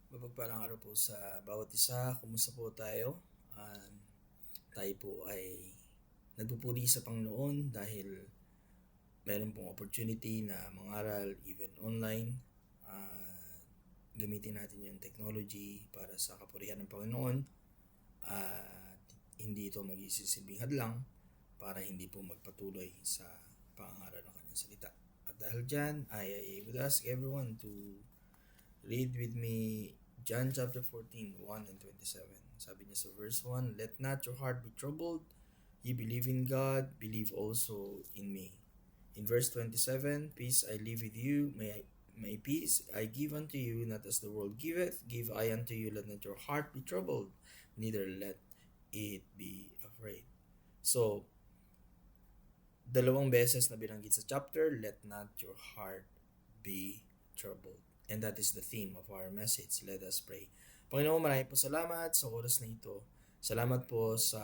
Mapagpalang araw po sa bawat isa. Kumusta po tayo? Tayo po ay nagpupuri sa Panginoon dahil meron pong opportunity na mangaral even online. Gamitin natin yung technology para sa kapurihan ng Panginoon at hindi ito mag-isisilbing hadlang para hindi po magpatuloy sa pangaral ng kanyang salita. At dahil dyan, I would ask everyone to read with me John chapter 14, 1 and 27. Sabi niya sa verse 1, "Let not your heart be troubled. Ye believe in God, believe also in me." In verse 27, "Peace I leave with you, my peace I give unto you, not as the world giveth, give I unto you. Let not your heart be troubled, neither let it be afraid." So, dalawang beses na binanggit sa chapter, "Let not your heart be troubled." And that is the theme of our message. Let us pray. Panginoon, maraming po salamat sa oras na ito. Salamat po sa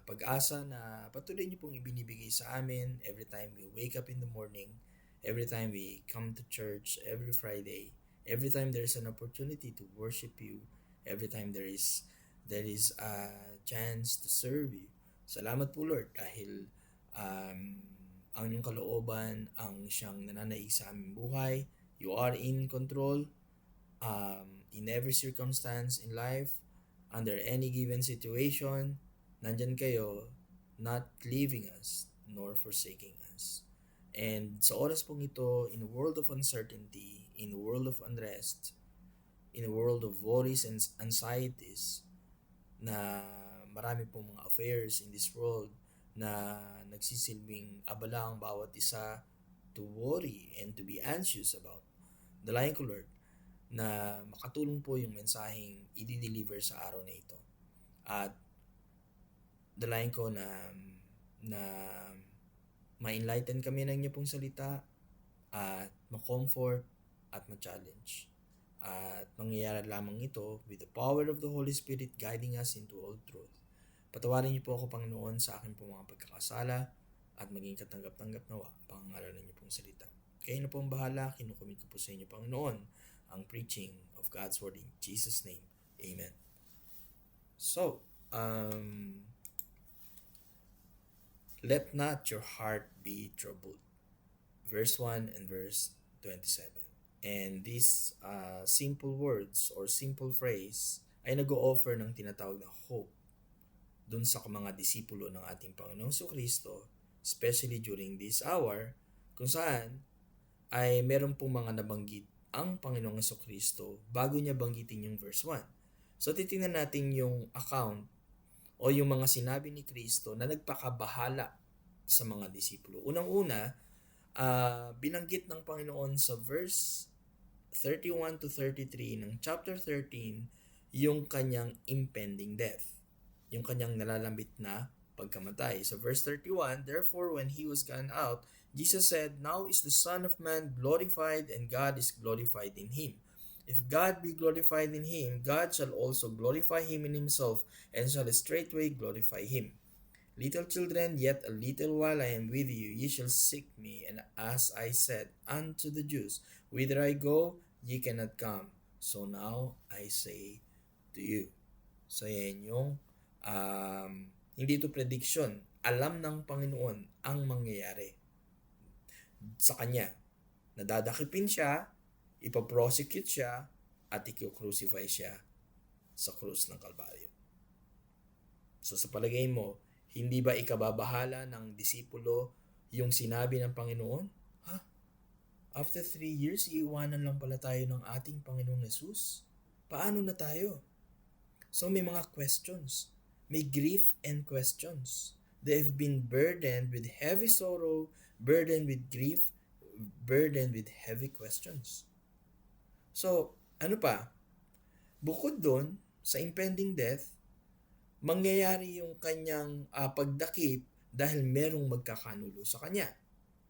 pag-asa na patuloy niyo pong ibinibigay sa amin every time we wake up in the morning, every time we come to church, every Friday, every time there's an opportunity to worship you, every time there is a chance to serve you. Salamat po Lord dahil ang inyong kalooban ang siyang nananaig sa aming buhay. You are in control in every circumstance in life, under any given situation. Nandyan kayo, not leaving us nor forsaking us. And sa oras pong ito, in a world of uncertainty, in a world of unrest, in a world of worries and anxieties, na marami pong mga affairs in this world na nagsisilbing abala ang bawat isa to worry and to be anxious about. Dalayan ko Lord na makatulong po yung mensaheng i-deliver sa araw na ito. At dalayan ko na ma-enlighten kami ng inyo pong salita at ma-comfort at ma-challenge. At mangyayari lamang ito with the power of the Holy Spirit guiding us into all truth. Patawarin niyo po ako, Panginoon, sa aking pong mga pagkakasala at maging katanggap-tanggap nawa ang pangangalanan niyo pong salita. Kayo na po ang bahala, kinukumit ko po sa inyo, Panginoon, ang preaching of God's Word in Jesus' name. Amen. So, let not your heart be troubled. Verse 1 and verse 27. And these simple words or simple phrase ay nag-o-offer ng tinatawag na hope dun sa mga disipulo ng ating Panginoong Kristo, especially during this hour, kung saan ay meron pong mga nabanggit ang Panginoong Kristo bago niya banggitin yung verse 1. So titingnan natin yung account o yung mga sinabi ni Kristo na nagpakabahala sa mga disipulo. Unang-una, binanggit ng Panginoon sa verse 31 to 33 ng chapter 13 yung kanyang impending death, yung kanyang nalalambit na pagkamatay. So verse 31, "Therefore when he was gone out, Jesus said, Now is the Son of Man glorified, and God is glorified in him. If God be glorified in him, God shall also glorify him in himself, and shall straightway glorify him. Little children, yet a little while I am with you. Ye shall seek me, and as I said unto the Jews, Whither I go, ye cannot come. So now I say to you." So yan yung hindi ito prediction. Alam ng Panginoon ang mangyayari sa kanya. Nadadakipin siya, ipaprosecute siya, at i-crucify siya sa krus ng Kalbaryo. So sa palagay mo, hindi ba ikababahala ng disipulo yung sinabi ng Panginoon? After 3 years, iiwanan lang pala tayo ng ating Panginoong Jesus? Paano na tayo? So may mga questions. May grief and questions. They've been burdened with heavy sorrow, burdened with grief, burdened with heavy questions. So, ano pa? Bukod doon, sa impending death, mangyayari yung kanyang pagdakip dahil merong magkakanulo sa kanya.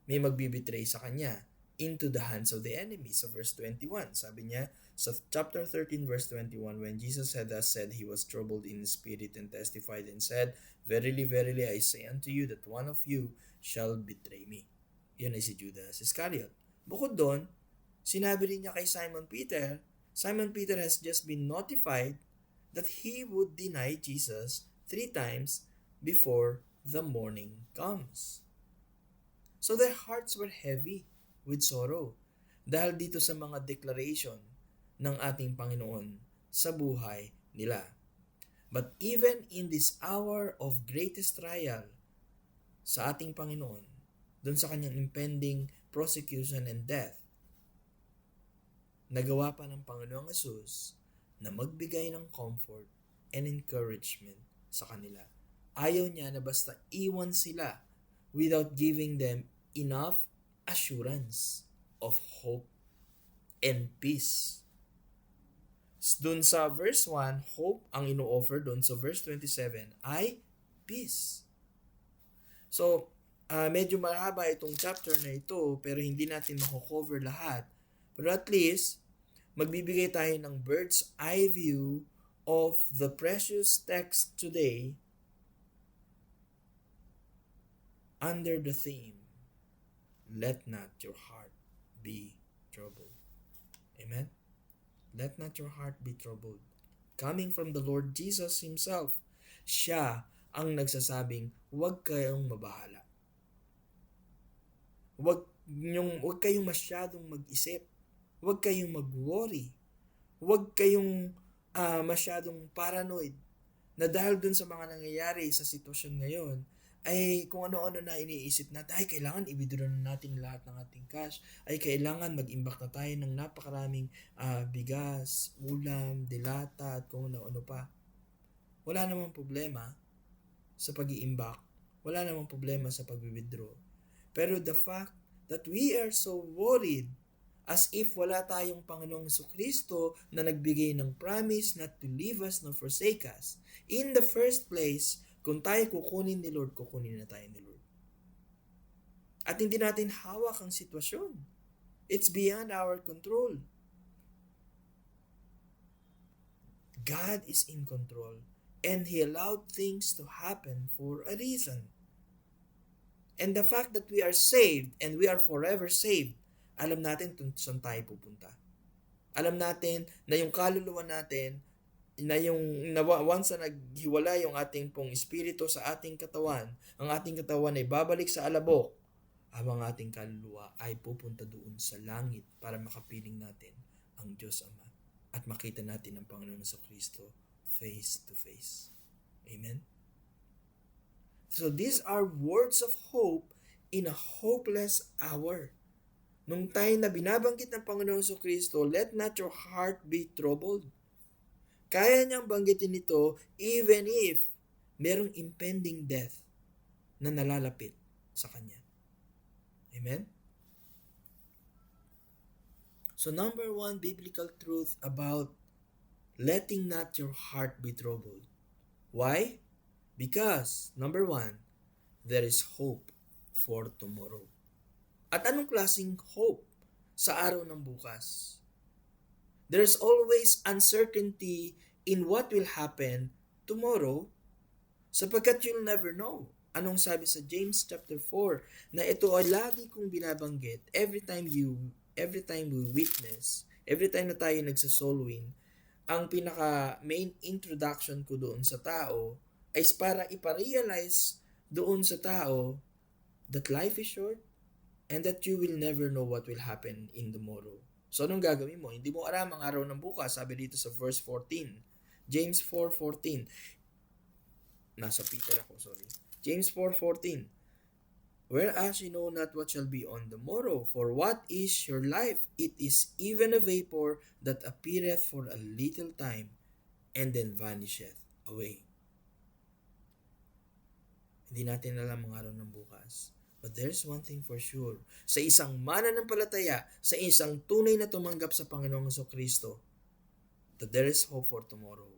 May magbibitray sa kanya into the hands of the enemy. So verse 21, sabi niya, sa chapter 13 verse 21, "When Jesus had thus said, he was troubled in spirit and testified and said, Verily, verily, I say unto you that one of you shall betray me." Yun ay si Judas Iscariot. Bukod doon, sinabi rin niya kay Simon Peter Simon Peter has just been notified that he would deny Jesus 3 times before the morning comes. So their hearts were heavy with sorrow dahil dito sa mga declaration ng ating Panginoon sa buhay nila. But even in this hour of greatest trial sa ating Panginoon, dun sa kanyang impending prosecution and death, nagawa pa ng Panginoong Hesus na magbigay ng comfort and encouragement sa kanila. Ayaw niya na basta iwan sila without giving them enough assurance of hope and peace. Dun sa verse 1, hope ang ino-offer dun sa verse 27 ay peace. So, medyo mahaba itong chapter na ito pero hindi natin mako-cover lahat. Pero at least, magbibigay tayo ng bird's eye view of the precious text today under the theme, let not your heart be troubled. Amen? Let not your heart be troubled. Coming from the Lord Jesus Himself, Siya ang nagsasabing, huwag kayong mabahala. Huwag kayong masyadong mag-isip. Huwag kayong mag-worry. Huwag kayong masyadong paranoid na dahil dun sa mga nangyayari sa sitwasyon ngayon, ay kung ano-ano na iniisip natin, ay kailangan i-withdraw na natin lahat ng ating cash, ay kailangan mag-imbak na tayo ng napakaraming bigas, ulam, dilata, at kung ano-ano pa. Wala namang problema sa pag-iimbak. Wala namang problema sa pag-withdraw. Pero the fact that we are so worried as if wala tayong Panginoong Jesucristo na nagbigay ng promise not to leave us nor forsake us. In the first place, kung tayo kukunin ni Lord, kukunin na tayo ni Lord. At hindi natin hawak ang sitwasyon. It's beyond our control. God is in control and He allowed things to happen for a reason. And the fact that we are saved and we are forever saved, alam natin kung saan tayo pupunta. Alam natin na yung kaluluwa natin, once na naghiwala yung ating pong espiritu sa ating katawan, ang ating katawan ay babalik sa alabok, habang ating kaluluwa ay pupunta doon sa langit para makapiling natin ang Diyos Ama at makita natin ang Panginoon sa Kristo face to face. Amen? So these are words of hope in a hopeless hour. Nung time na binabanggit ng Panginoon sa Kristo, let not your heart be troubled. Kaya niyang banggitin ito even if merong impending death na nalalapit sa Kanya. Amen? So number 1 biblical truth about letting not your heart be troubled. Why? Because, number 1, there is hope for tomorrow. At anong klaseng hope sa araw ng bukas? There's always uncertainty in what will happen tomorrow sapagkat you'll never know. Anong sabi sa James chapter 4 na ito ay lagi kong binabanggit every time we witness, every time na tayo nagsa-soul win, ang pinaka main introduction ko doon sa tao ay para iparealize doon sa tao that life is short and that you will never know what will happen in tomorrow. So, anong gagawin mo? Hindi mo alam ang araw ng bukas, sabi dito sa verse 14. James 4:14. Nasa Peter ako, sorry. James 4:14. Whereas you know not what shall be on the morrow, for what is your life? It is even a vapor that appeareth for a little time, and then vanisheth away. Hindi natin alam ang araw ng bukas. But there's one thing for sure. Sa isang mananampalataya, sa isang tunay na tumanggap sa Panginoong Jesucristo, that there is hope for tomorrow.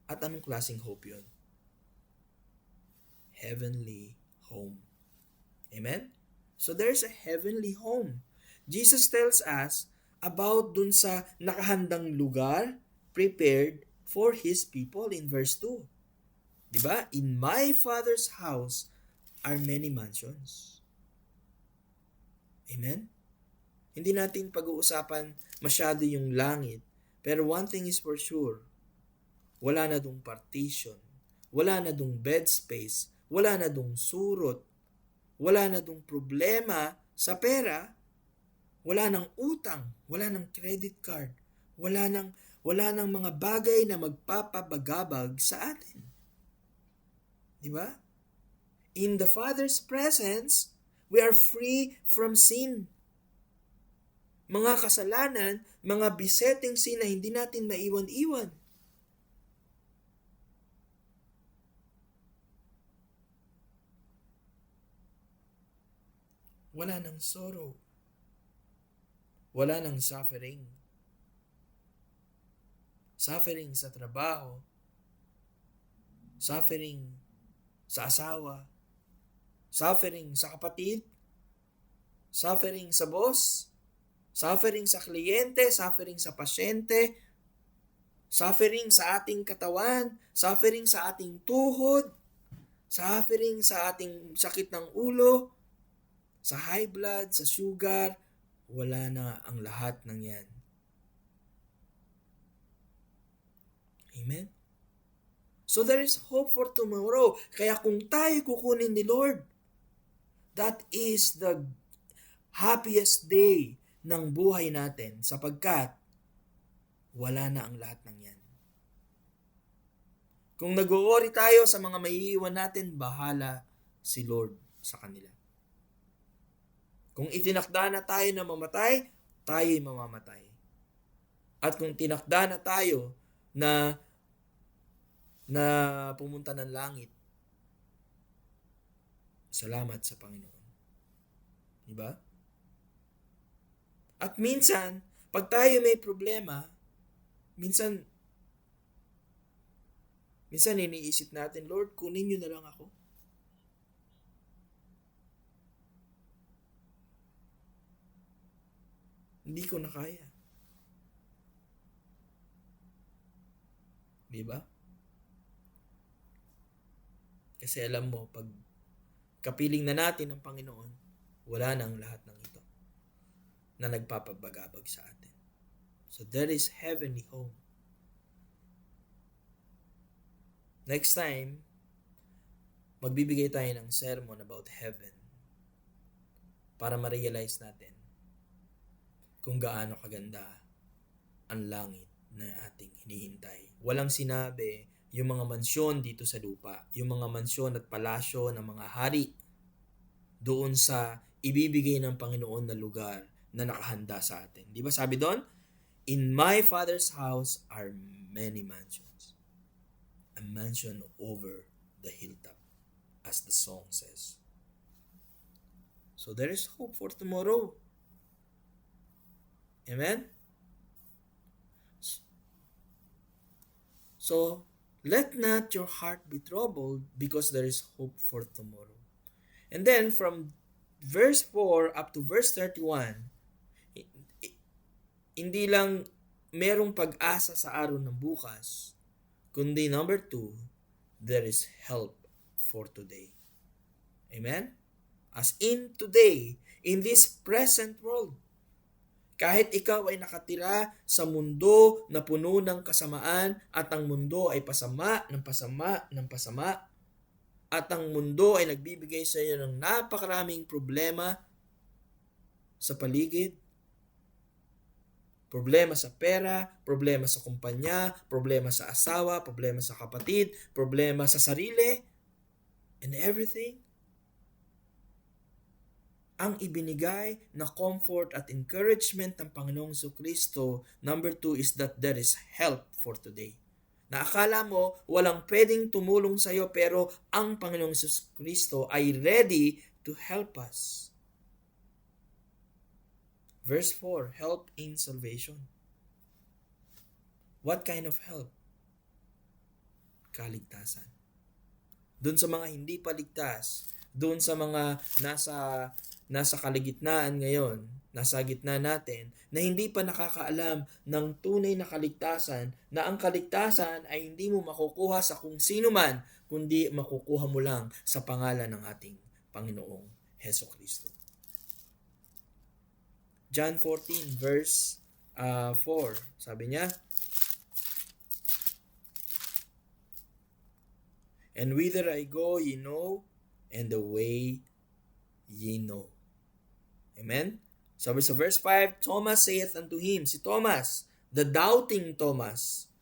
At anong klaseng hope yun? Heavenly home. Amen? So there's a heavenly home. Jesus tells us about dun sa nakahandang lugar prepared for His people in verse 2. Diba? In my Father's house are many mansions. Amen? Hindi natin pag-uusapan masyado yung langit. Pero one thing is for sure, wala na dong partition, wala na dong bed space, wala na dong surot, wala na dong problema sa pera, wala nang utang, wala nang credit card, wala nang mga bagay na magpapabagabag sa atin. Di ba? In the Father's presence, we are free from sin. Mga kasalanan, mga besetting sin na hindi natin maiwan-iwan. Wala nang sorrow. Wala nang suffering. Suffering sa trabaho. Suffering sa asawa. Suffering sa kapatid. Suffering sa boss. Suffering sa kliyente. Suffering sa pasyente. Suffering sa ating katawan. Suffering sa ating tuhod. Suffering sa ating sakit ng ulo. Sa high blood, sa sugar. Wala na ang lahat ng yan. Amen? So there is hope for tomorrow. Kaya kung tayo kukunin ni Lord, that is the happiest day ng buhay natin sapagkat wala na ang lahat ng yan. Kung nag-worry tayo sa mga maiiwan natin, bahala si Lord sa kanila. Kung itinakda na tayo na mamatay, tayo'y mamamatay. At kung tinakda na tayo na pumunta ng langit, salamat sa Panginoon. Diba? At minsan, pag tayo may problema, minsan iniisip natin, Lord, kunin niyo na lang ako. Hindi ko na kaya. Diba? Kasi alam mo, pag kapiling na natin ang Panginoon, wala na ang lahat ng ito na nagpapabagabag sa atin. So there is heavenly home. Next time, magbibigay tayo ng sermon about heaven para ma-realize natin kung gaano kaganda ang langit na ating hinihintay. Walang sinabi yung mga mansyon dito sa lupa, yung mga mansyon at palasyo ng mga hari doon sa ibibigay ng Panginoon na lugar na nakahanda sa atin. Di ba sabi doon? In my Father's house are many mansions. A mansion over the hilltop, as the song says. So there is hope for tomorrow. Amen? So, let not your heart be troubled because there is hope for tomorrow. And then from verse 4 up to verse 31, hindi lang merong pag-asa sa araw ng bukas, kundi number 2, there is help for today. Amen? As in today, in this present world, kahit ikaw ay nakatira sa mundo na puno ng kasamaan at ang mundo ay pasama ng pasama at ang mundo ay nagbibigay sa iyo ng napakaraming problema sa paligid, problema sa pera, problema sa kumpanya, problema sa asawa, problema sa kapatid, problema sa sarili, and everything. Ang ibinigay na comfort at encouragement ng Panginoong Jesucristo, number 2 is that there is help for today. Na akala mo walang pwedeng tumulong sa iyo pero ang Panginoong Jesucristo ay ready to help us. Verse 4, help in salvation. What kind of help? Kaligtasan. Doon sa mga hindi pa ligtas, doon sa mga nasa kaligitnaan ngayon, nasa gitna natin, na hindi pa nakakaalam ng tunay na kaligtasan, na ang kaligtasan ay hindi mo makukuha sa kung sino man, kundi makukuha mo lang sa pangalan ng ating Panginoong Hesukristo. John 14 verse 4, sabi niya, And whither I go, ye know, and the way ye know. Amen? Sabi sa verse 5, Thomas saith unto him, si Thomas, the doubting Thomas,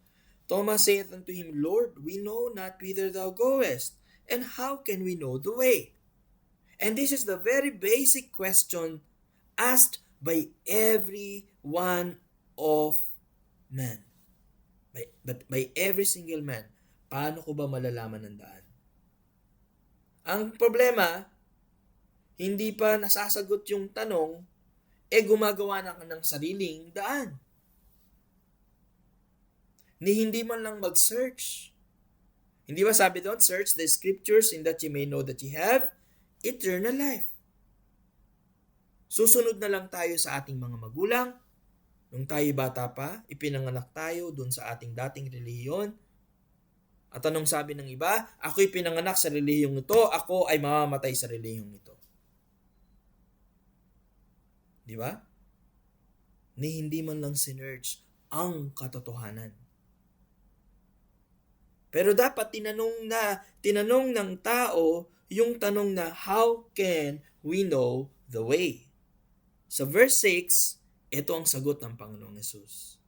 Thomas saith unto him, Lord, we know not whither thou goest, and how can we know the way? And this is the very basic question asked by every one of man. By every single man. Paano ko ba malalaman ang daan? Ang problema, hindi pa nasasagot yung tanong, gumagawa na ka ng sariling daan. Ni hindi man lang mag-search. Hindi ba sabi doon, search the scriptures in that you may know that you have eternal life. Susunod na lang tayo sa ating mga magulang. Nung tayo bata pa, ipinanganak tayo doon sa ating dating relihiyon. At anong sabi ng iba? Ako'y pinanganak sa relihiyong ito, ako ay mamamatay sa relihiyong ito. Di ba? Ni hindi man lang sinerch ang katotohanan. Pero dapat tinanong ng tao yung tanong na, how can we know the way? Sa verse 6, ito ang sagot ng Panginoong Hesus.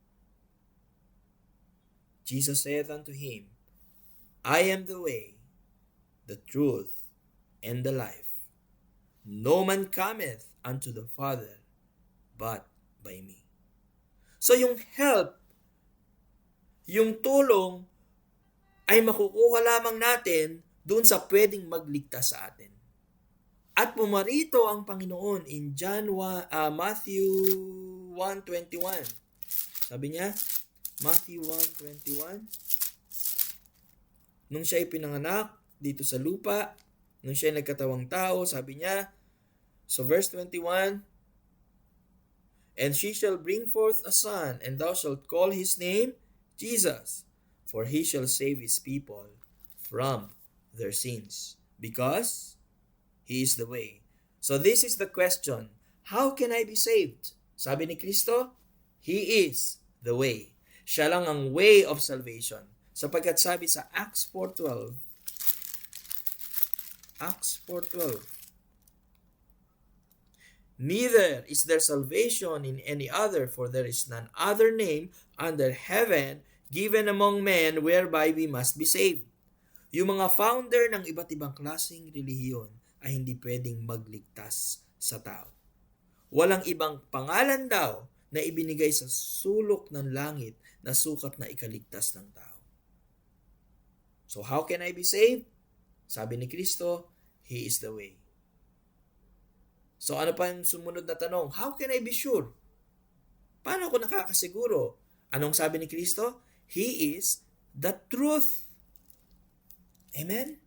Jesus saith unto him, I am the way, the truth, and the life. No man cometh unto the Father but by me. So yung help, yung tulong, ay makukuha lamang natin doon sa pwedeng magligtas sa atin. At pumarito ang Panginoon in Matthew 1:21. Sabi niya, Matthew 1:21, nung siya ay pinanganak dito sa lupa, nung siya ay nagkatawang tao, sabi niya, so verse 21, and she shall bring forth a son, and thou shalt call his name Jesus, for he shall save his people from their sins, because he is the way. So this is the question, how can I be saved? Sabi ni Kristo, he is the way. Siya lang ang way of salvation. Sapagkat sabi sa Acts 4:12, neither is there salvation in any other, for there is none other name under heaven given among men whereby we must be saved. Yung mga founder ng iba't ibang klaseng relihiyon ay hindi pwedeng magligtas sa tao. Walang ibang pangalan daw na ibinigay sa sulok ng langit na sukat na ikaligtas ng tao. So how can I be saved? Sabi ni Kristo, he is the way. So ano pa yung sumunod na tanong? How can I be sure? Paano ako nakakasiguro? Anong sabi ni Kristo? He is the truth. Amen?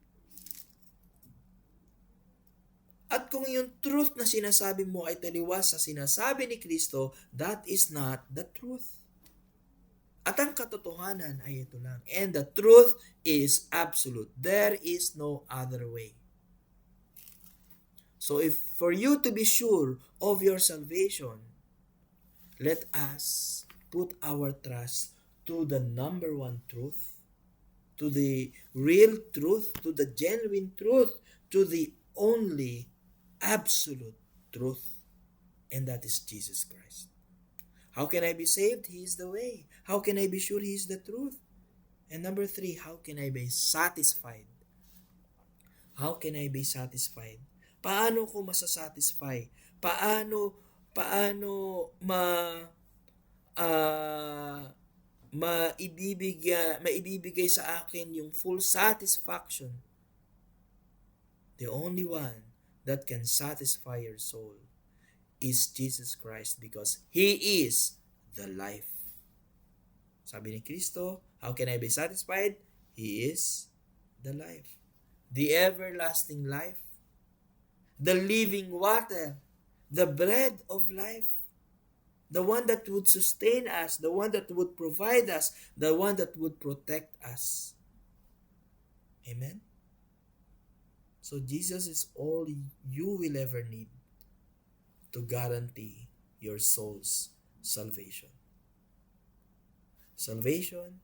At kung yung truth na sinasabi mo ay taliwas sa sinasabi ni Kristo, that is not the truth. At ang katotohanan ay ito lang. And the truth is absolute. There is no other way. So if for you to be sure of your salvation, let us put our trust to the number one truth, to the real truth, to the genuine truth, to the only absolute truth, and that is Jesus Christ. How can I be saved? He is the way. How can I be sure He is the truth? And number 3, how can I be satisfied? How can I be satisfied? Paano ko masasatisfy? Paano maibibigay sa akin yung full satisfaction? The only one that can satisfy your soul is Jesus Christ, because He is the life. Sabi ni Kristo, how can I be satisfied? He is the life. The everlasting life. The living water. The bread of life. The one that would sustain us. The one that would provide us. The one that would protect us. Amen? So Jesus is all you will ever need to guarantee your soul's salvation. Salvation,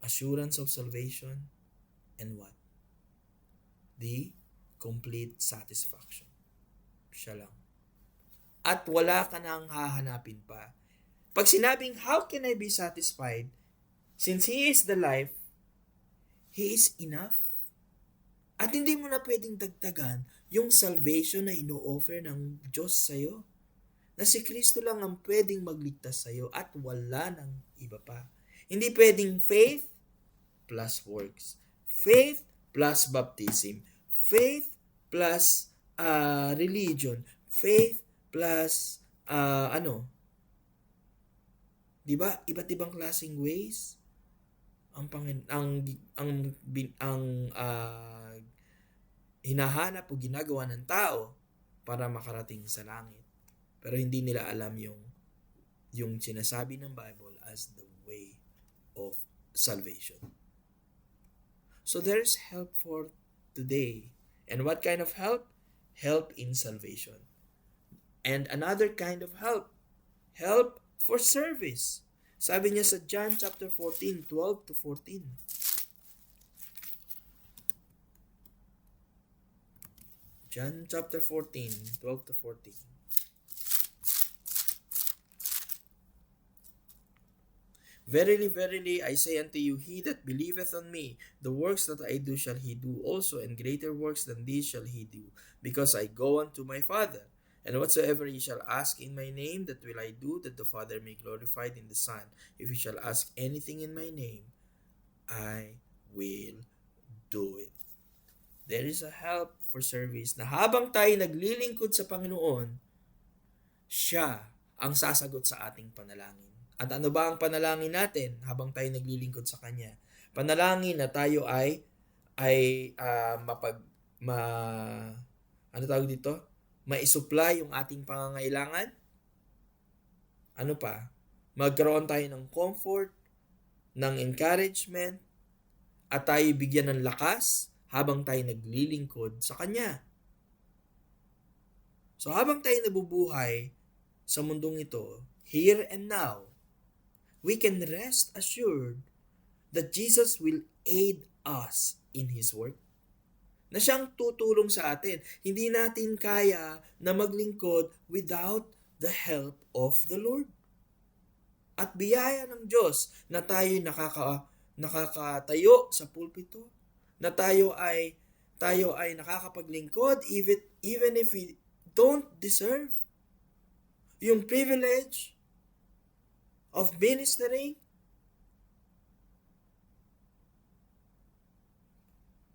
assurance of salvation, and what? the complete satisfaction. Siya lang. At wala ka nang hahanapin pa. Pag sinabing, how can I be satisfied? Since He is the life, He is enough. At hindi mo na pwedeng dagdagan yung salvation na ino-offer ng Diyos sa'yo. Na si Kristo lang ang pwedeng magligtas sa'yo at wala nang iba pa. Hindi pwedeng faith plus works. Faith plus baptism. Faith plus religion. Faith plus di ba? Iba't ibang klaseng ways hinahanap o ginagawa ng tao para makarating sa langit. Pero hindi nila alam yung sinasabi ng Bible as the way of salvation. So there's help for today. And what kind of help? Help in salvation. And another kind of help. Help for service. Sabi niya sa John chapter 14, 12 to 14. John chapter 14, 12 to 14. Verily, verily, I say unto you, he that believeth on me, the works that I do shall he do also, and greater works than these shall he do, because I go unto my Father. And whatsoever ye shall ask in my name, that will I do, that the Father may glorified in the Son. If ye shall ask anything in my name, I will do it. There is a help for service na habang tayo naglilingkod sa Panginoon, siya ang sasagot sa ating panalangin. At ano ba ang panalangin natin habang tayo naglilingkod sa Kanya? Panalangin na tayo ay maisupply yung ating pangangailangan. Ano pa? Magkaroon tayo ng comfort, ng encouragement, at tayo bigyan ng lakas habang tayo naglilingkod sa Kanya. So habang tayo nabubuhay sa mundong ito, here and now, we can rest assured that Jesus will aid us in His work. Na siyang tutulong sa atin. Hindi natin kaya na maglingkod without the help of the Lord. At biyaya ng Diyos na tayo nakakatayo sa pulpito, na tayo ay nakakapaglingkod even if we don't deserve yung privilege of ministering.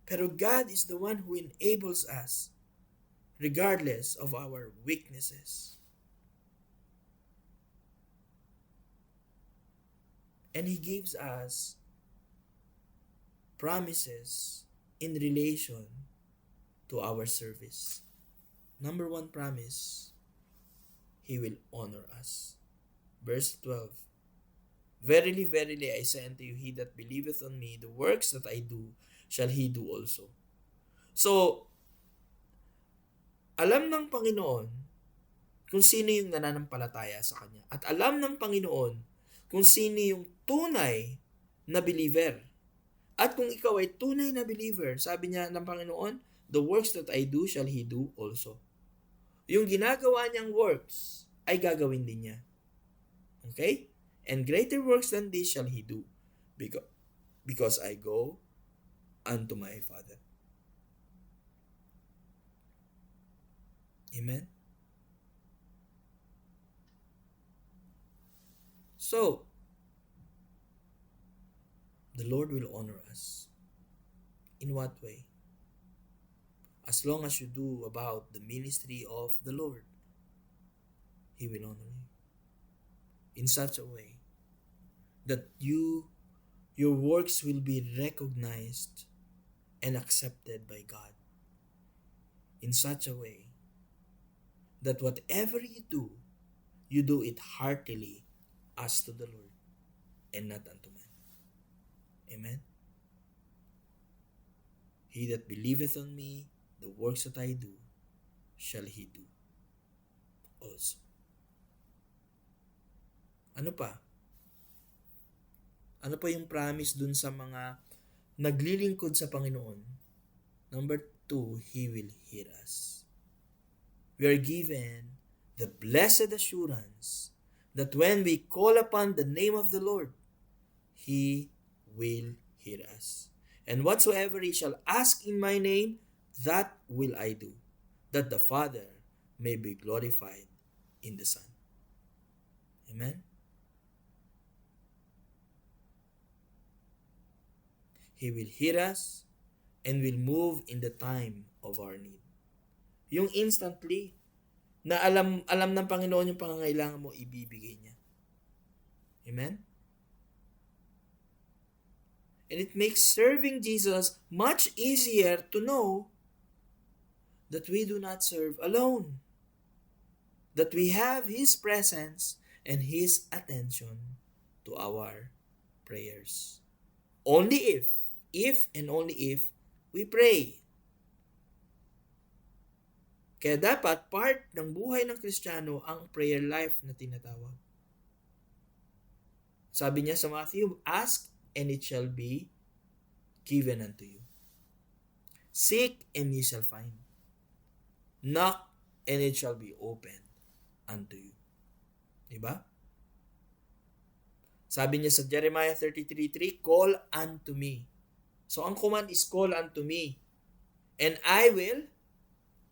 Pero God is the one who enables us regardless of our weaknesses. And He gives us promises in relation to our service. Number 1 promise, He will honor us. Verse 12. Verily, verily, I say unto you, he that believeth on me, the works that I do, shall he do also. So, alam ng Panginoon kung sino yung nananampalataya sa Kanya. At alam ng Panginoon kung sino yung tunay na believer. At kung ikaw ay tunay na believer, sabi niya ng Panginoon, the works that I do shall he do also. Yung ginagawa niyang works ay gagawin din niya. Okay? And greater works than this shall he do, because I go unto my Father. Amen? So, the Lord will honor us. In what way? As long as you do about the ministry of the Lord, He will honor you. In such a way that your works will be recognized and accepted by God. In such a way that whatever you do it heartily as to the Lord and not unto man. Amen? He that believeth on me, the works that I do, shall he do also. Ano pa? Ano pa yung promise dun sa mga naglilingkod sa Panginoon? Number 2 too, He will hear us. We are given the blessed assurance that when we call upon the name of the Lord, He will hear us. And whatsoever He shall ask in my name, that will I do, that the Father may be glorified in the Son. Amen? He will hear us and will move in the time of our need. Yung instantly, na alam ng Panginoon yung pangangailangan mo, ibibigay niya. Amen? And it makes serving Jesus much easier to know that we do not serve alone. That we have His presence and His attention to our prayers. Only if and only if we pray. Kaya dapat part ng buhay ng Kristiyano ang prayer life na tinatawag. Sabi niya sa Matthew, ask and it shall be given unto you. Seek and ye shall find. Knock and it shall be opened unto you. Diba? Sabi niya sa Jeremiah 33:3, call unto me. So ang command is call unto me, and I will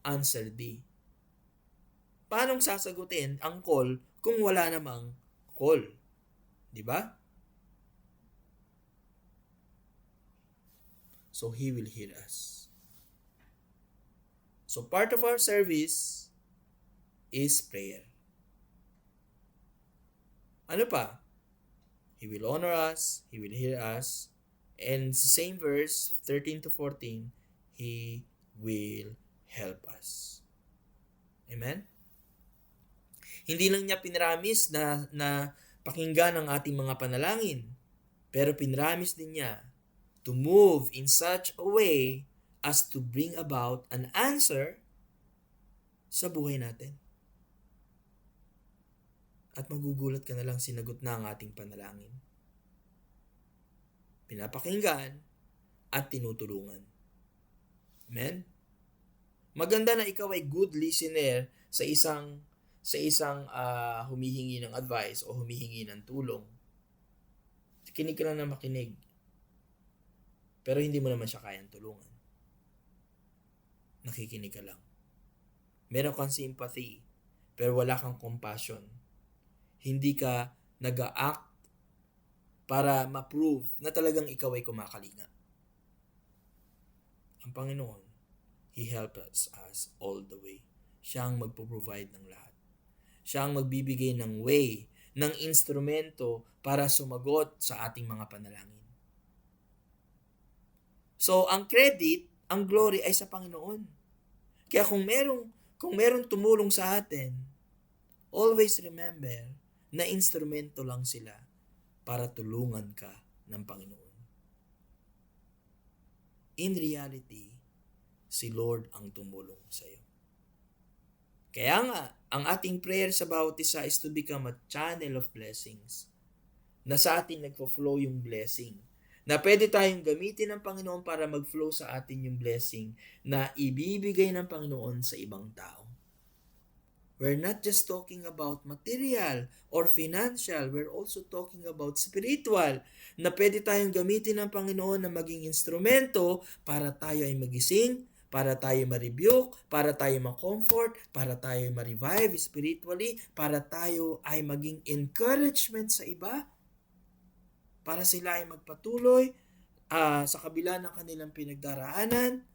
answer thee. Paano sasagutin ang call kung wala namang call? Diba? So He will hear us. So part of our service is prayer. Ano pa? He will honor us, He will hear us, and same verse, 13 to 14, He will help us. Amen? Hindi lang niya pinramis na pakinggan ang ating mga panalangin, pero pinramis din niya to move in such a way as to bring about an answer sa buhay natin. At magugulat ka na lang, sinagot na ang ating panalangin. Pinapakinggan at tinutulungan. Amen? Maganda na ikaw ay good listener sa isang humihingi ng advice o humihingi ng tulong. Kinig ka lang na makinig. Pero hindi mo naman siya kayang tulungan. Nakikinig ka lang. Meron kang sympathy, pero wala kang compassion. Hindi ka nag-a-act para ma-prove na talagang ikaw ay kumakalinga. Ang Panginoon, He helps us all the way. Siya ang magpo-provide ng lahat. Siya ang magbibigay ng way, ng instrumento para sumagot sa ating mga panalangin. So, ang credit, ang glory ay sa Panginoon. Kaya kung merong tumulong sa atin, always remember na instrumento lang sila para tulungan ka ng Panginoon. In reality, si Lord ang tumulong sa iyo. Kaya nga, ang ating prayer sa bawat isa is to become a channel of blessings. Na sa atin nagpo-flow yung blessing. Na pwede tayong gamitin ng Panginoon para mag-flow sa atin yung blessing na ibibigay ng Panginoon sa ibang tao. We're not just talking about material or financial. We're also talking about spiritual. Na pwede tayong gamitin ng Panginoon na maging instrumento para tayo ay magising, para tayo ma-rebuke, para tayo ma-comfort, para tayo ma-revive spiritually, para tayo ay maging encouragement sa iba, para sila ay magpatuloy sa kabila ng kanilang pinagdaraanan.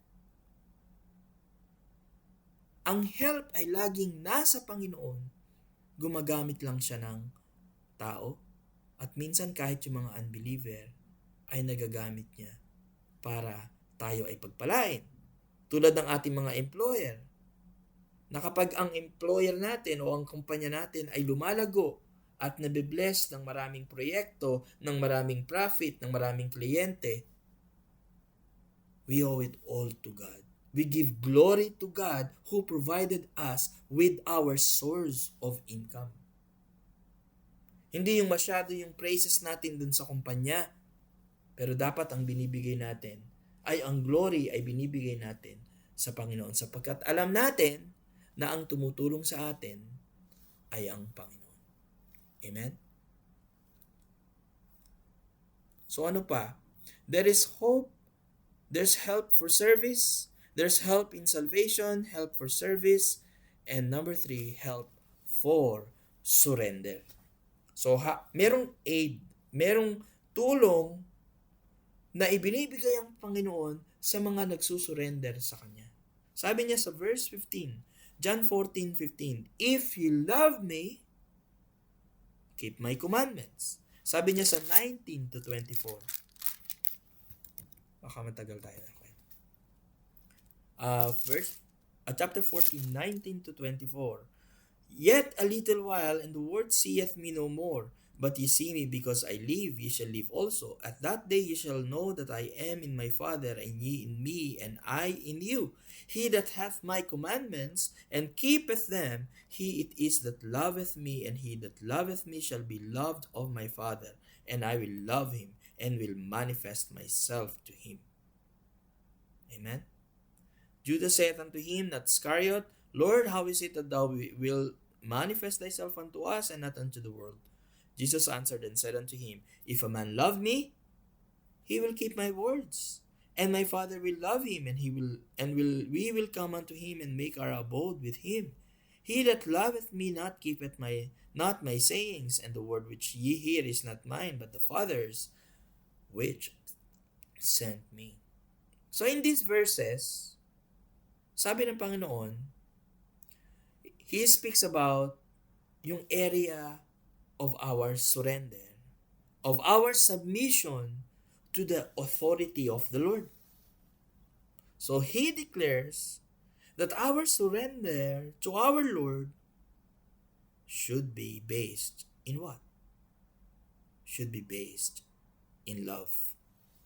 Ang help ay laging nasa Panginoon. Gumagamit lang siya ng tao. At minsan kahit yung mga unbeliever ay nagagamit niya para tayo ay pagpalain. Tulad ng ating mga employer. Na kapag ang employer natin o ang kumpanya natin ay lumalago at nabibless ng maraming proyekto, ng maraming profit, ng maraming kliyente, we owe it all to God. We give glory to God who provided us with our source of income. Hindi yung masyado yung praises natin dun sa kumpanya, pero dapat ang binibigay natin ay ang glory ay binibigay natin sa Panginoon sapagkat alam natin na ang tumutulong sa atin ay ang Panginoon. Amen? So ano pa? There is hope, there's help for service, there's help in salvation, help for service, and number 3, help for surrender. So merong aid, merong tulong na ibinibigay ang Panginoon sa mga nagsusurrender sa Kanya. Sabi niya sa verse 15, John 14:15, "If you love me, keep my commandments." Sabi niya sa 19 to 24. Baka matagal tayo. Okay. Chapter 14, 19 to 24. "Yet a little while, and the world seeth me no more. But ye see me, because I live, ye shall live also. At that day ye shall know that I am in my Father, and ye in me, and I in you. He that hath my commandments, and keepeth them, he it is that loveth me, and he that loveth me shall be loved of my Father, and I will love him, and will manifest myself to him." Amen. Judas saith unto him, not Iscariot, "Lord, how is it that thou wilt manifest thyself unto us, and not unto the world?" Jesus answered and said unto him, "If a man love me, he will keep my words, and my Father will love him, and we will come unto him, and make our abode with him. He that loveth me keepeth not my sayings, and the word which ye hear is not mine, but the Father's which sent me." So in these verses, sabi ng Panginoon, He speaks about yung area of our surrender, of our submission to the authority of the Lord. So He declares that our surrender to our Lord should be based in what? Should be based in love.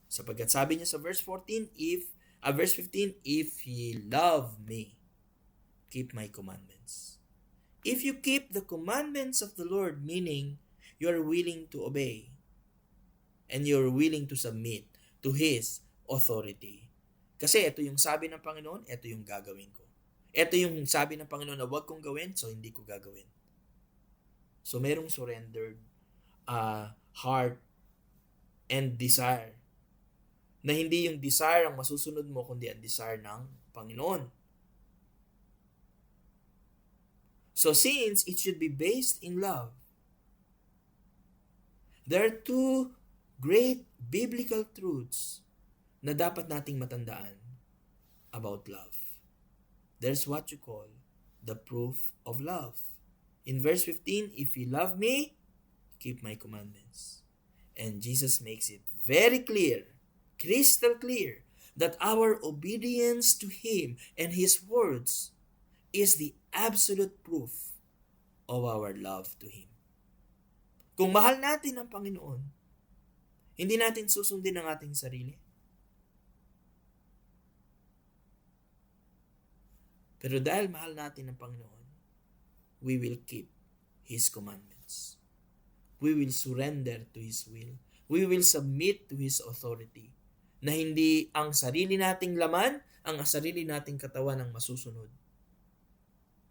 Sapagkat sabi niya sa verse 15, "If ye love me, keep my commandments." If you keep the commandments of the Lord, meaning you are willing to obey and you're willing to submit to His authority. Kasi ito yung sabi ng Panginoon, ito yung gagawin ko. Ito yung sabi ng Panginoon na wag kong gawin, so hindi ko gagawin. So merong surrendered heart and desire, na hindi yung desire ang masusunod mo, kundi ang desire ng Panginoon. So since it should be based in love, there are two great biblical truths na dapat nating matandaan about love. There's what you call the proof of love. In verse 15, "If you love me, keep my commandments." And Jesus makes it very clear, crystal clear, that our obedience to Him and His words is the absolute proof of our love to Him. Kung mahal natin ang Panginoon, hindi natin susundin ang ating sarili. Pero dahil mahal natin ang Panginoon, we will keep His commandments. We will surrender to His will. We will submit to His authority. Na hindi ang sarili nating laman, ang sarili nating katawan ang masusunod.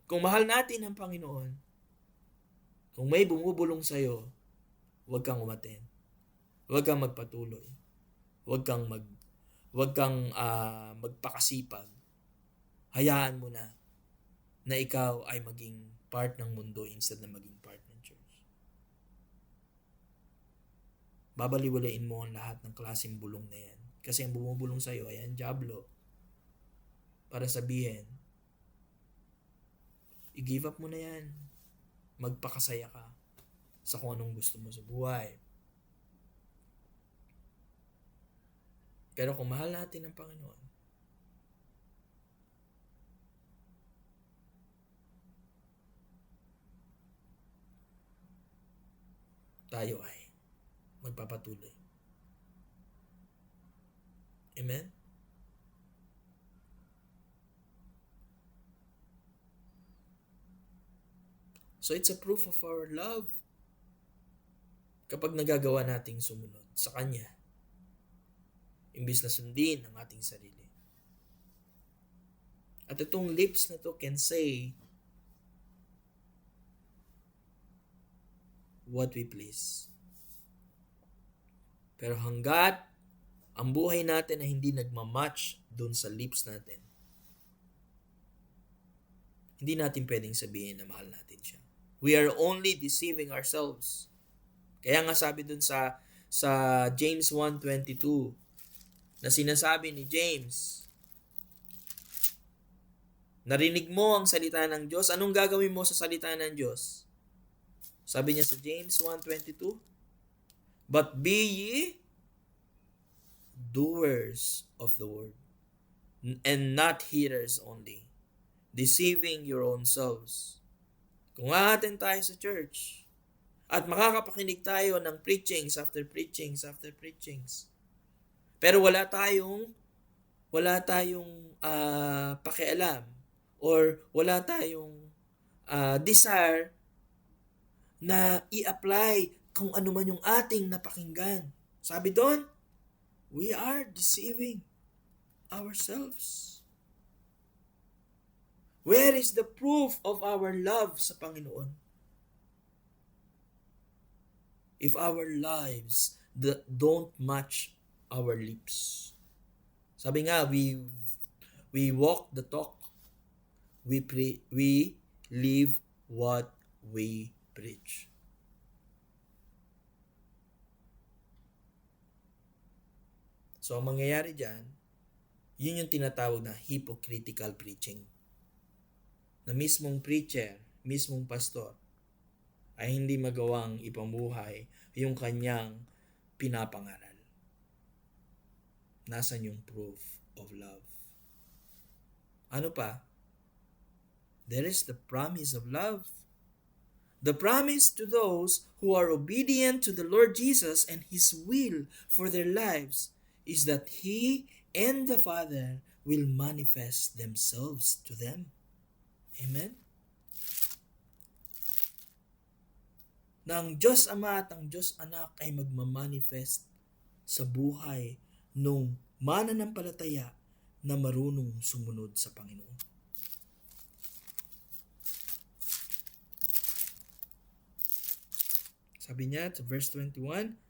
Kung mahal natin ang Panginoon, kung may bumubulong sa'yo, huwag kang umaten. Huwag kang magpatuloy. Huwag kang magpakasipag. Hayaan mo na ikaw ay maging part ng mundo instead na maging part ng church. Babaliwalain mo ang lahat ng klaseng bulong na yan. Kasi ang bumubulong sa'yo ay ang diablo. Para sabihin, i-give up mo na yan. Magpakasaya ka sa kung anong gusto mo sa buhay. Pero kung mahal natin ang Panginoon, tayo ay magpapatuloy. Amen? So it's a proof of our love kapag nagagawa nating sumunod sa Kanya imbis na sundin ang ating sarili. At itong lips na to can say what we please. Pero hanggat ang buhay natin ay hindi nagmamatch dun sa lips natin, hindi natin pwedeng sabihin na mahal natin siya. We are only deceiving ourselves. Kaya nga sabi dun sa James 1:22 na sinasabi ni James, narinig mo ang salita ng Diyos, anong gagawin mo sa salita ng Diyos? Sabi niya sa James 1:22, but be ye doers of the word, and not hearers only, deceiving your own selves. Kung aaten tayo sa church, at makakapakinig tayo ng preachings after preachings after preachings, pero wala tayong pakialam or wala tayong desire na i-apply kung ano man yung ating napakinggan. Sabi doon, we are deceiving ourselves. Where is the proof of our love sa Panginoon? If our lives don't match our lips. Sabi nga, we walk the talk. We live what we preach. So, ang mangyayari dyan, yun yung tinatawag na hypocritical preaching. Na mismong preacher, mismong pastor, ay hindi magawang ipamuhay yung kanyang pinapangaral. Nasaan yung proof of love? Ano pa? There is the promise of love. The promise to those who are obedient to the Lord Jesus and His will for their lives is that He and the Father will manifest themselves to them. Amen? Na ang Diyos Ama at ang Diyos Anak ay magmamanifest sa buhay nung mananampalataya na marunong sumunod sa Panginoon. Sabi niya sa verse 21,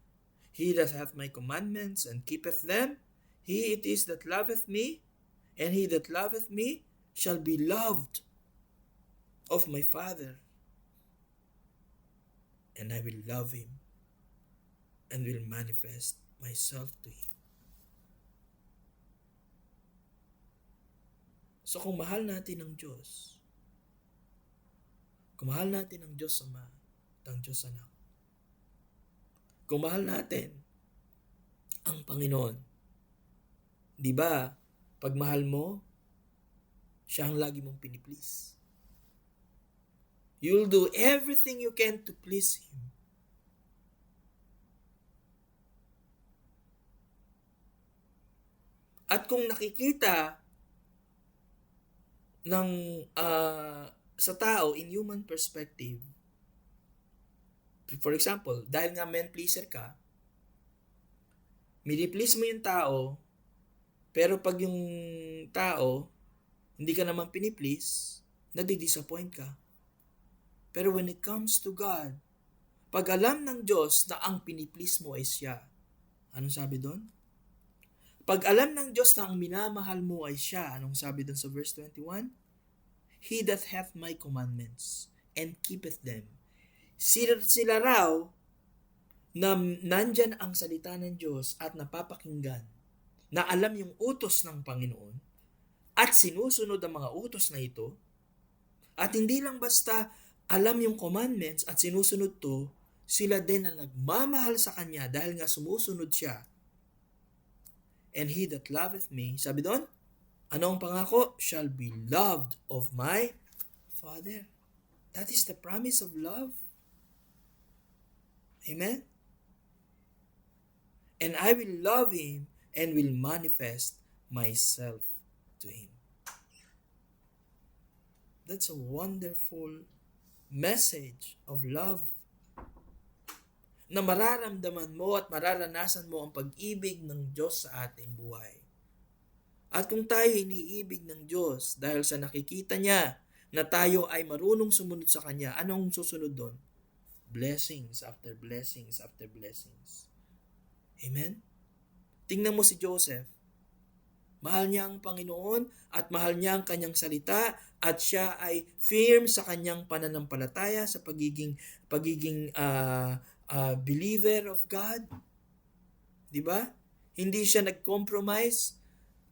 he that hath my commandments and keepeth them, he it is that loveth me, and he that loveth me shall be loved of my Father, and I will love him and will manifest myself to him. So kung mahal natin ang Diyos, kung mahal natin ang Diyos Ama at ang Diyos Anak, kung mahal natin ang Panginoon, di ba, pag mahal mo, siya ang lagi mong piniplease. You'll do everything you can to please Him. At kung nakikita ng sa tao in human perspective, for example, dahil nga men pleaser ka, miniplease mo yung tao, pero pag yung tao hindi ka naman piniplease, nadi-disappoint ka. Pero when it comes to God, pag alam ng Diyos na ang piniplease mo ay siya, anong sabi doon? Pag alam ng Diyos na ang minamahal mo ay siya, anong sabi doon sa verse 21? He that hath my commandments and keepeth them. Sila raw na nandyan ang salita ng Diyos at napapakinggan, na alam yung utos ng Panginoon at sinusunod ang mga utos na ito, at hindi lang basta alam yung commandments at sinusunod to, sila din na nagmamahal sa Kanya dahil nga sumusunod siya. And he that loveth me, sabi doon, anong pangako? Shall be loved of my Father. That is the promise of love. Amen? And I will love him and will manifest myself to him. That's a wonderful message of love na mararamdaman mo at mararanasan mo ang pag-ibig ng Diyos sa ating buhay. At kung tayo iniibig ng Diyos dahil sa nakikita niya na tayo ay marunong sumunod sa Kanya, anong susunod doon? Blessings after blessings after blessings. Amen? Tingnan mo si Joseph. Mahal niya ang Panginoon at mahal niya ang kanyang salita at siya ay firm sa kanyang pananampalataya sa pagiging believer of God. 'Di ba? Hindi siya nag-compromise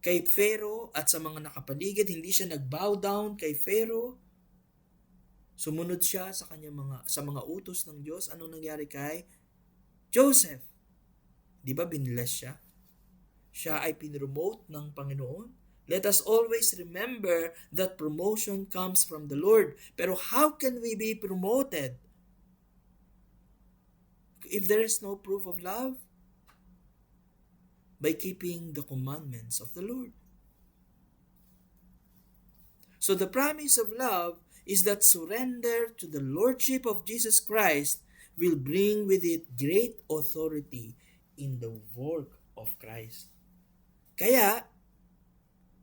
kay Pharaoh at sa mga nakapaligid, hindi siya nag-bow down kay Pharaoh. Sumunod siya sa mga utos ng Diyos. Anong nangyari kay Joseph? 'Di ba binless siya? Siya ay pinromote ng Panginoon. Let us always remember that promotion comes from the Lord. Pero how can we be promoted if there is no proof of love? By keeping the commandments of the Lord. So the promise of love is that surrender to the Lordship of Jesus Christ will bring with it great authority in the work of Christ. Kaya,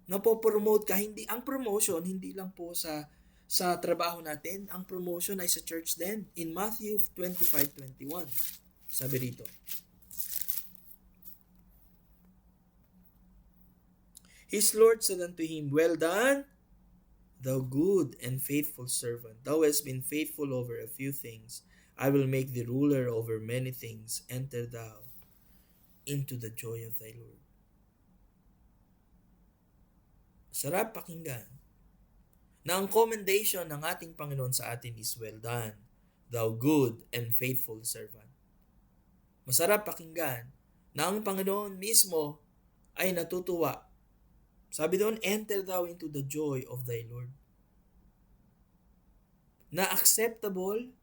napopromote ka, ang promotion, hindi lang po sa trabaho natin, ang promotion ay sa church din. In Matthew 25:21, sabi rito, His Lord said unto him, Well done, thou good and faithful servant. Thou hast been faithful over a few things. I will make thee ruler over many things. Enter thou into the joy of thy Lord. Sarap pakinggan na ang commendation ng ating Panginoon sa atin is, Well done, thou good and faithful servant. Masarap pakinggan na ang Panginoon mismo ay natutuwa. Sabi doon, enter thou into the joy of thy Lord. Na acceptable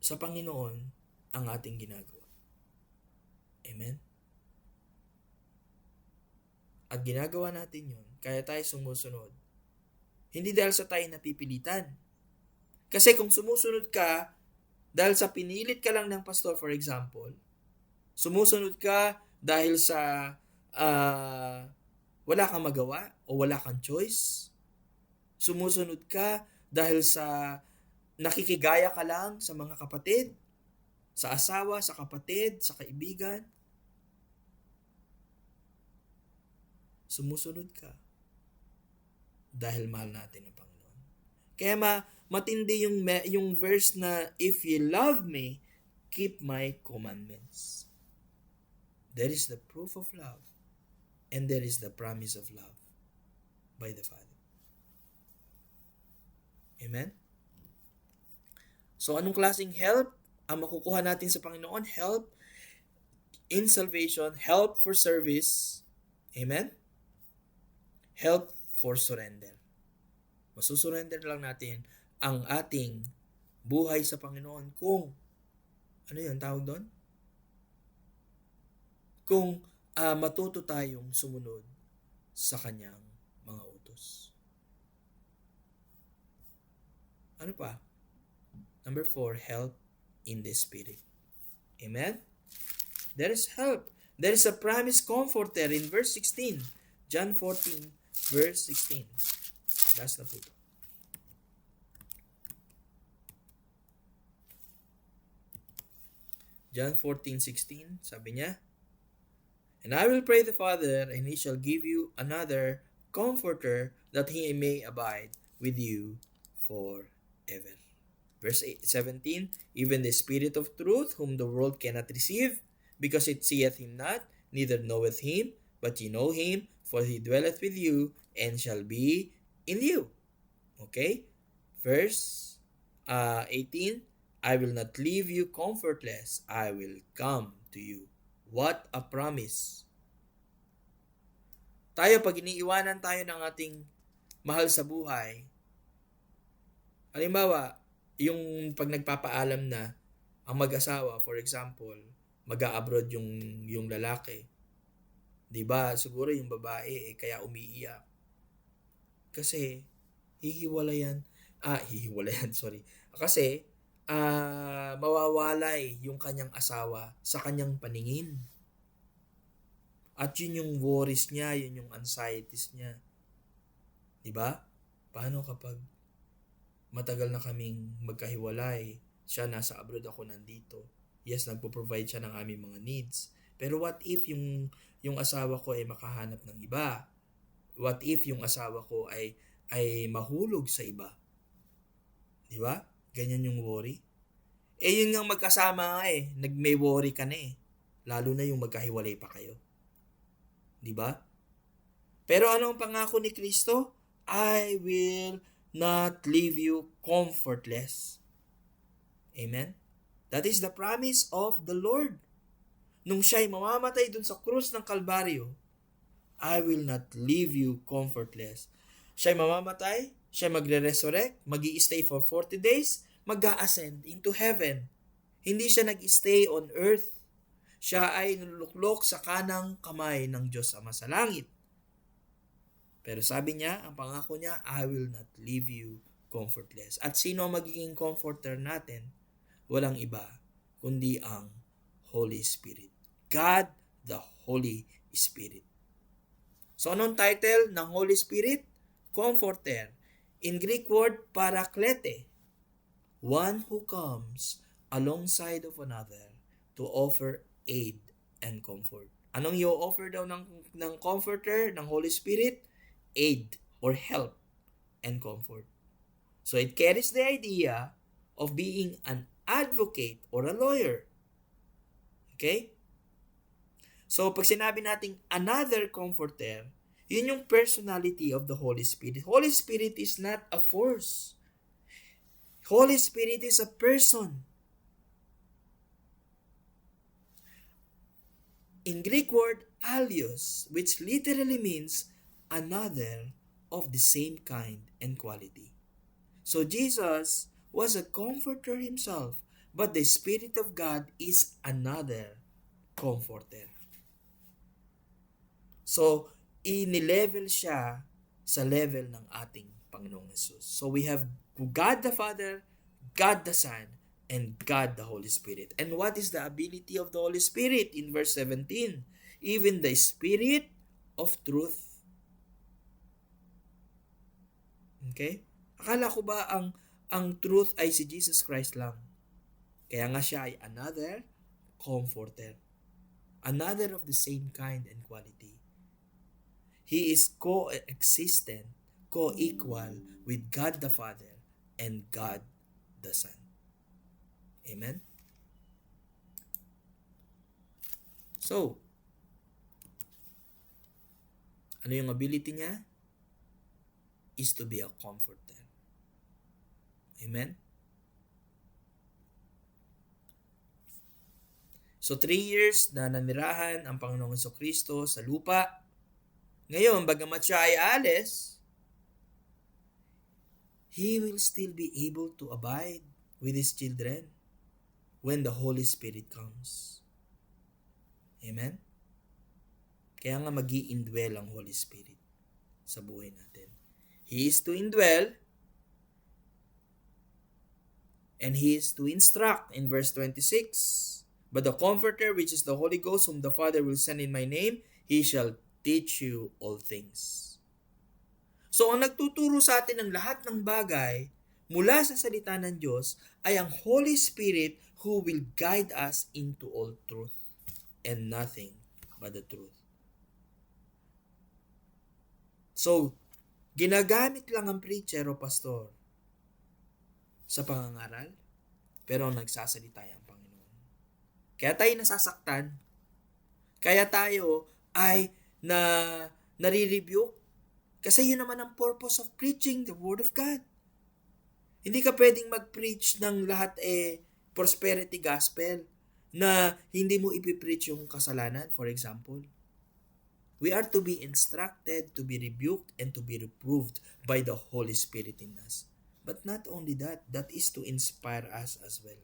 sa Panginoon ang ating ginagawa. Amen? At ginagawa natin yun, kaya tayo sumusunod. Hindi dahil sa tayo napipilitan. Kasi kung sumusunod ka, dahil sa pinilit ka lang ng pastor, for example, sumusunod ka dahil sa wala kang magawa o wala kang choice, sumusunod ka dahil sa nakikigaya ka lang sa mga kapatid, sa asawa, sa kapatid, sa kaibigan, sumusunod ka dahil mahal natin ang Panginoon. Kaya matindi yung verse na, If you love me, keep my commandments. There is the proof of love and there is the promise of love by the Father. Amen? So anong klaseng help ang makukuha natin sa Panginoon? Help in salvation, help for service. Amen? Help for surrender. Masusurrender lang natin ang ating buhay sa Panginoon kung, ano yun tawag doon? Kung matuto tayong sumunod sa Kanyang mga utos. Ano pa? Number 4, help in the Spirit. Amen? There is help. There is a promised comforter in verse 16. John 14, verse 16. Last na po ito. John 14:16, sabi niya, And I will pray the Father, and He shall give you another Comforter, that He may abide with you forever. Verse 17, Even the Spirit of truth, whom the world cannot receive, because it seeth Him not, neither knoweth Him, but ye know Him, for He dwelleth with you, and shall be in you. Okay? Verse 18, I will not leave you comfortless. I will come to you. What a promise. Tayo, pag iniiwanan tayo ng ating mahal sa buhay, halimbawa, yung pag nagpapaalam na ang mag-asawa, for example, mag-a-abroad yung lalaki, 'di ba? Siguro yung babae kaya umiiyak. Kasi hihiwalayan, sorry. Kasi mawawalay yung kanyang asawa sa kanyang paningin. At yun yung worries niya, yun yung anxieties niya. Diba? Paano kapag matagal na kaming magkahiwalay, siya nasa abroad, ako nandito. Yes, nagpo-provide siya ng aming mga needs. Pero what if yung asawa ko ay makahanap ng iba? What if yung asawa ko ay mahulog sa iba? Di ba? Ganyan yung worry. Yun nga magkasama nga may worry ka na Lalo na yung magkahiwalay pa kayo. Di ba? Pero ano ang pangako ni Kristo? I will not leave you comfortless. Amen? That is the promise of the Lord. Nung siya'y mamamatay dun sa krus ng Kalbaryo, I will not leave you comfortless. Siya'y mamamatay, siya'y magre-resurrect, mag-i-stay for 40 days, mag-a-ascend into heaven. Hindi siya nag-stay on earth. Siya ay niluluklok sa kanang kamay ng Diyos Ama sa langit. Pero sabi niya, ang pangako niya, I will not leave you comfortless. At sino magiging comforter natin? Walang iba, kundi ang Holy Spirit. God, the Holy Spirit. So, anong title ng Holy Spirit? Comforter. In Greek word, paraklete. One who comes alongside of another to offer aid and comfort. Anong i-offer daw ng comforter, ng Holy Spirit? Aid or help and comfort. So, it carries the idea of being an advocate or a lawyer. Okay? So, pag sinabi nating another comforter, yun yung personality of the Holy Spirit. Holy Spirit is not a force. Holy Spirit is a person. In Greek word, alios, which literally means another of the same kind and quality. So, Jesus was a comforter himself, but the Spirit of God is another comforter. So, inilevel siya sa level ng ating Panginoong Jesus. So, we have God the Father, God the Son, and God the Holy Spirit. And what is the ability of the Holy Spirit? In verse 17, even the Spirit of truth. Okay? Akala ko ba ang truth ay si Jesus Christ lang? Kaya nga siya ay another comforter. Another of the same kind and quality. He is co-existent, co-equal with God the Father and God the Son. Amen? So, ano yung ability niya? Is to be a comforter. Amen? So, 3 years na nanirahan ang Panginoong Jesucristo sa lupa. Ngayon, bagamat siya ay alis, He will still be able to abide with His children when the Holy Spirit comes. Amen? Kaya nga mag-i-indwell ang Holy Spirit sa buhay natin. He is to indwell and He is to instruct in verse 26. But the Comforter, which is the Holy Ghost, whom the Father will send in my name, He shall teach you all things. So, ang nagtuturo sa atin ng lahat ng bagay mula sa salita ng Diyos ay ang Holy Spirit who will guide us into all truth and nothing but the truth. So, ginagamit lang ang preacher o pastor sa pangangaral, pero nagsasalita ang Panginoon. Kaya tayo nasasaktan. Kaya tayo ay nare-rebuke. Kasi yun naman ang purpose of preaching the Word of God. Hindi ka pwedeng mag-preach ng lahat prosperity gospel na hindi mo ipipreach yung kasalanan, for example. We are to be instructed, to be rebuked, and to be reproved by the Holy Spirit in us. But not only that, that is to inspire us as well.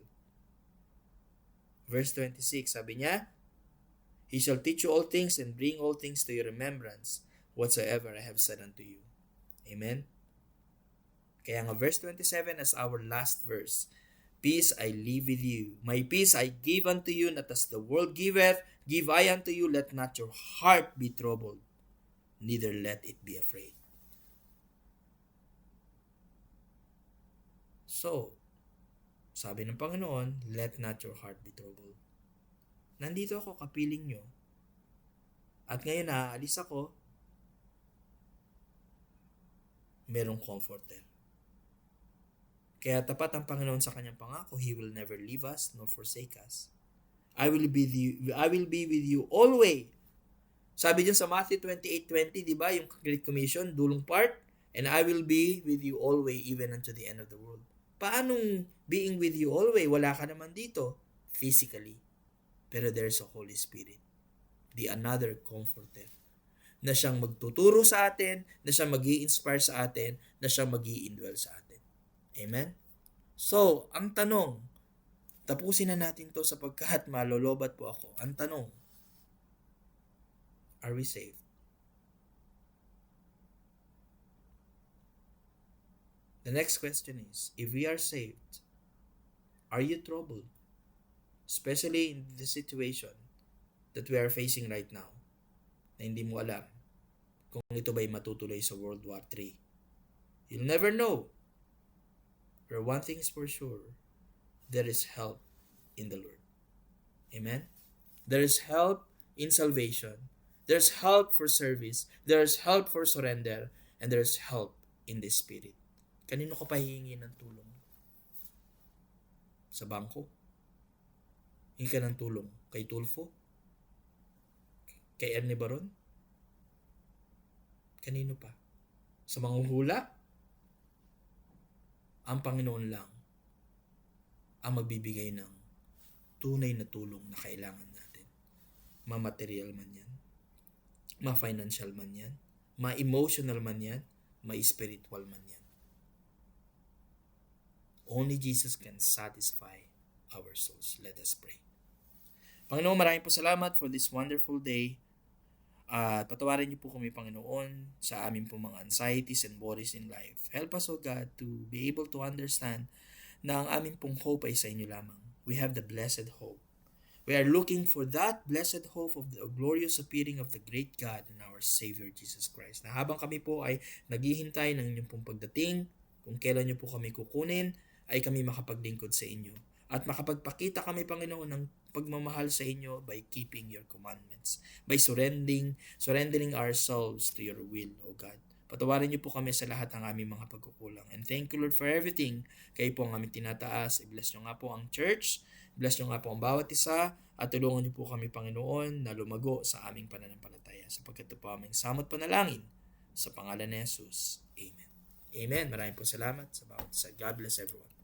Verse 26, sabi niya, He shall teach you all things and bring all things to your remembrance, whatsoever I have said unto you. Amen? Kaya nga verse 27 as our last verse. Peace I leave with you. My peace I give unto you, not as the world giveth, give I unto you. Let not your heart be troubled, neither let it be afraid. So, sabi ng Panginoon, let not your heart be troubled. Nandito ako, kapiling nyo. At ngayon aalis ako, merong comforter. Kaya tapat ang Panginoon sa kanyang pangako, He will never leave us nor forsake us. I will be with you always. Sabi dyan sa Matthew 28:20, di ba? Yung Great Commission, dulong part. And I will be with you always, even unto the end of the world. Paanong being with you always? Wala ka naman dito, physically. Pero there's a Holy Spirit. The another comforter. Na siyang magtuturo sa atin, na siyang mag-i-inspire sa atin, na siyang mag-i-indwell sa atin. Amen? So, ang tanong, tapusin na natin to sapagkat malolobat po ako. Ang tanong, are we saved? The next question is, if we are saved, are you troubled? Especially in the situation that we are facing right now, na hindi mo alam kung ito ba'y matutuloy sa World War III. You'll never know. But one thing is for sure, there is help in the Lord. Amen? There is help in salvation. There's help for service. There's help for surrender. And there's help in the Spirit. Kanino ka pahihingi ng tulong? Sa bangko? Hingi ka ng tulong kay Tulfo? Kay Ernie Baron? Kanino pa? Sa mga hula? Ang Panginoon lang ang magbibigay ng tunay na tulong na kailangan natin. Ma-material man yan, ma-financial man yan, ma-emotional man yan, ma-spiritual man yan. Only Jesus can satisfy our souls. Let us pray. Panginoon, maraming po salamat for this wonderful day. At patawarin niyo po kami, Panginoon, sa amin po mga anxieties and worries in life. Help us, O God, to be able to understand na ang amin pong hope ay sa inyo lamang. We have the blessed hope. We are looking for that blessed hope of the glorious appearing of the great God and our Savior, Jesus Christ. Na habang kami po ay naghihintay ng inyong pong pagdating, kung kailan niyo po kami kukunin, ay kami makapaglingkod sa inyo. At makapagpakita kami, Panginoon, ng pagmamahal sa inyo by keeping your commandments, by surrendering ourselves to your will, O God. Patawarin niyo po kami sa lahat ng aming mga pagkukulang. And thank you, Lord, for everything. Kayo po ang aming tinataas. I-bless niyo nga po ang church. Bless niyo nga po ang bawat isa. At tulungan niyo po kami, Panginoon, na lumago sa aming pananampalataya. Sapagkat ito po aming samot panalangin. Sa pangalan ni Jesus. Amen. Amen. Maraming po salamat sa bawat isa. God bless everyone.